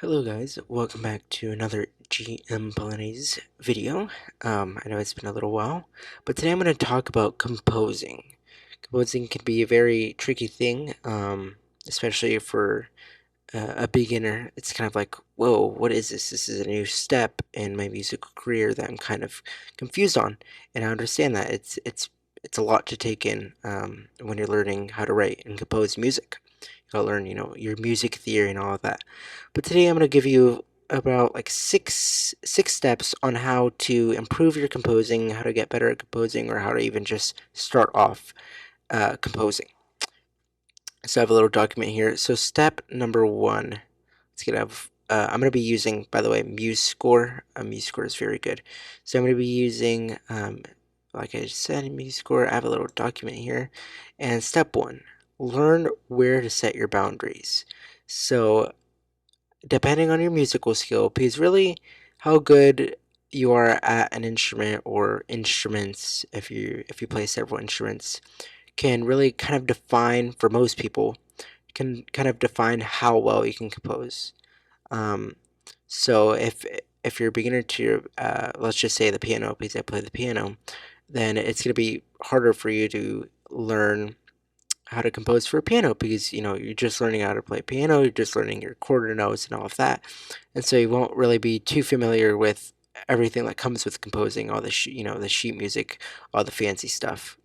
Hello guys, welcome back to another GM Polonaise video. I know it's been a little while, but today I'm going to talk about composing. Composing can be a very tricky thing, especially for a beginner. It's kind of like, whoa, what is this? This is a new step in my musical career that I'm kind of confused on, and I understand that it's a lot to take in when you're learning how to write and compose music. You gotta learn, your music theory and all of that. But today I'm gonna give you about like six steps on how to improve your composing, how to get better at composing, or how to even just start off composing. So I have a little document here. So step number one, let's get out. I'm going to be using, by the way, MuseScore. MuseScore is very good. So I'm going to be using, like I just said, MuseScore. I have a little document here. And step one, learn where to set your boundaries. So depending on your musical skill, because really how good you are at an instrument or instruments, if you play several instruments, can really kind of define, for most people, can kind of define how well you can compose. Um, so if you're a beginner to, let's just say the piano, because I play the piano, then it's going to be harder for you to learn how to compose for a piano because you're just learning how to play piano, you're just learning your quarter notes and all of that, and so you won't really be too familiar with everything that comes with composing, all the the sheet music, all the fancy stuff.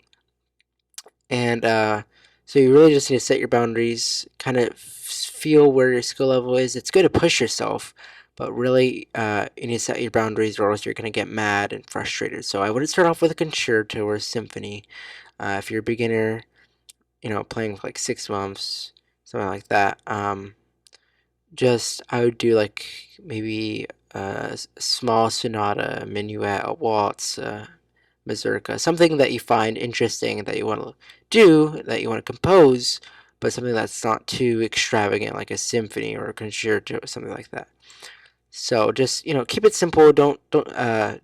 And so you really just need to set your boundaries, kind of feel where your skill level is. It's good to push yourself, but really you need to set your boundaries or else you're going to get mad and frustrated. So I wouldn't start off with a concerto or a symphony. If you're a beginner, playing for like 6 months, something like that, just I would do like maybe a small sonata, a minuet, a waltz, mazurka, something that you find interesting that you want to do, that you want to compose, but something that's not too extravagant, like a symphony or a concerto or something like that. So just keep it simple. Don't try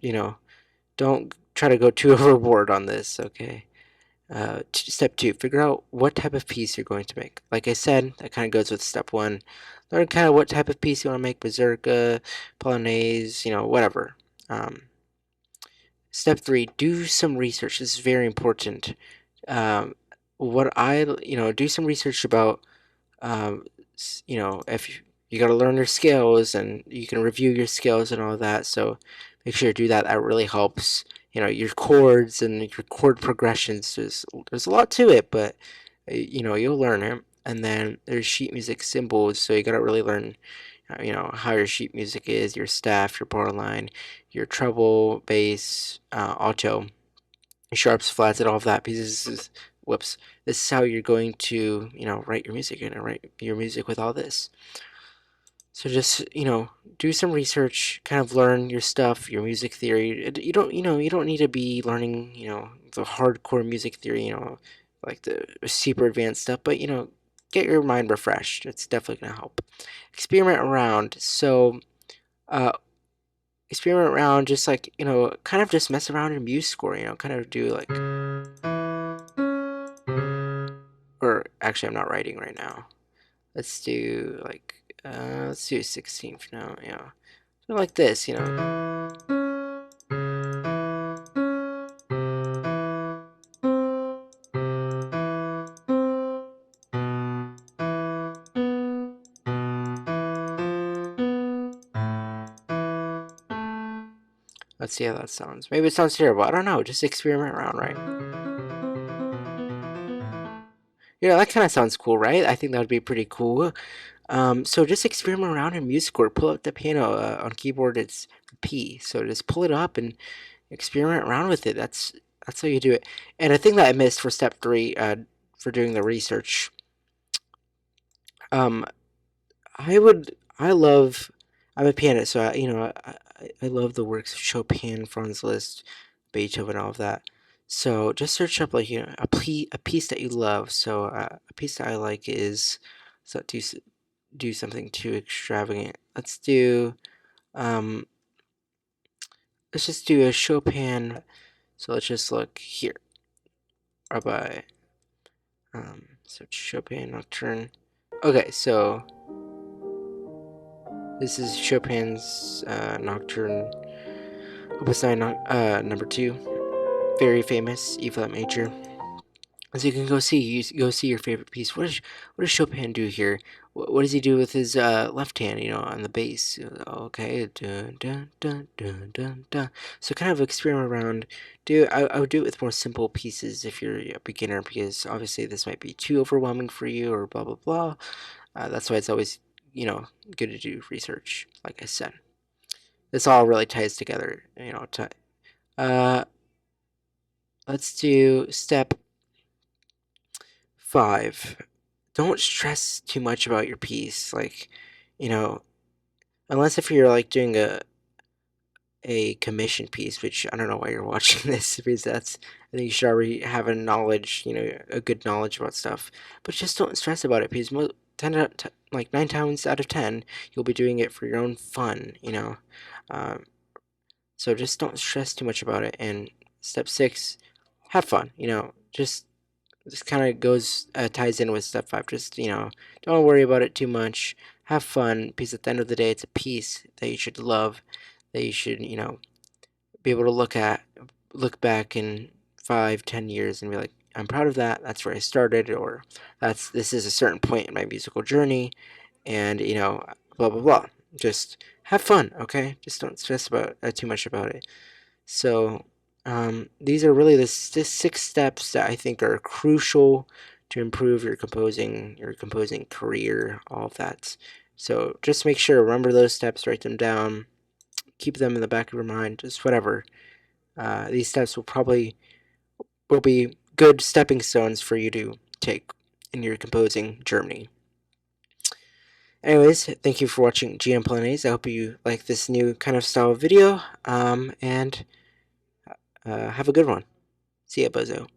to go too overboard on this. Okay. Step two, figure out what type of piece you're going to make. Like I said, that kind of goes with step one. Learn kind of what type of piece you want to make, mazurka, polonaise, whatever. Um, Step three, do some research. This is very important. Um, do some research about, if you got to learn your skills and you can review your skills and all that. So make sure to do that. That really helps. Your chords and your chord progressions. There's a lot to it, but you'll learn it. And then there's sheet music symbols. So you got to really learn how your sheet music is, your staff, your bar line, your treble, bass, alto, sharps, flats, and all of that. Because whoops, this is how you're going to, write your music. You're gonna write your music with all this. So just, do some research, kind of learn your stuff, your music theory. You don't need to be learning, the hardcore music theory, like the super advanced stuff, but, get your mind refreshed. It's definitely going to help. Experiment around. So, uh, experiment around, just like, kind of just mess around in MuseScore, kind of do like, or actually, I'm not writing right now. Let's do like, let's do 16 for now, yeah. So like this. Let's see how that sounds. Maybe it sounds terrible. I don't know. Just experiment around, right? That kind of sounds cool, right? I think that would be pretty cool. So just experiment around in MuseScore. Pull up the piano on keyboard. It's P. So just pull it up and experiment around with it. That's how you do it. And a thing that I missed for step three, for doing the research, um, I love. I'm a pianist, so I love the works of Chopin, Franz Liszt, Beethoven, all of that. So just search up like a piece that you love. So a piece that I like is, so do something too extravagant. Um let's just do a Chopin. So let's just look here. By search Chopin Nocturne. Okay, so This is Chopin's Nocturne, Opus 9, number 2. Very famous, E flat major. As you can go see, go see your favorite piece. What does Chopin do here? What does he do with his left hand? On the bass. Okay, dun dun dun dun dun dun. So kind of experiment around. I would do it with more simple pieces if you're a beginner, because obviously this might be too overwhelming for you, or blah blah blah. That's why it's always good to do research. Like I said, this all really ties together. Uh, let's do step 5. Don't stress too much about your piece. Like, you know, unless if you're like doing a commission piece, which I don't know why you're watching this, because I think you should already have a knowledge, a good knowledge about stuff. But just don't stress about it, because like 9 times out of 10, you'll be doing it for your own fun. Um, so just don't stress too much about it. And step 6, have fun. Just this kind of ties in with step 5. Just don't worry about it too much. Have fun, because at the end of the day, it's a piece that you should love, that you should be able to look back in 5, 10 years and be like, I'm proud of that. That's where I started, or this is a certain point in my musical journey, and blah blah blah. Just have fun, okay? Just don't stress about too much about it. So these are really the 6 steps that I think are crucial to improve your composing career, all of that. So just make sure, remember those steps, write them down, keep them in the back of your mind, just whatever. These steps will be good stepping stones for you to take in your composing journey. Anyways, thank you for watching GM Polonaise. I hope you like this new kind of style of video, and have a good one. See ya, Bozo.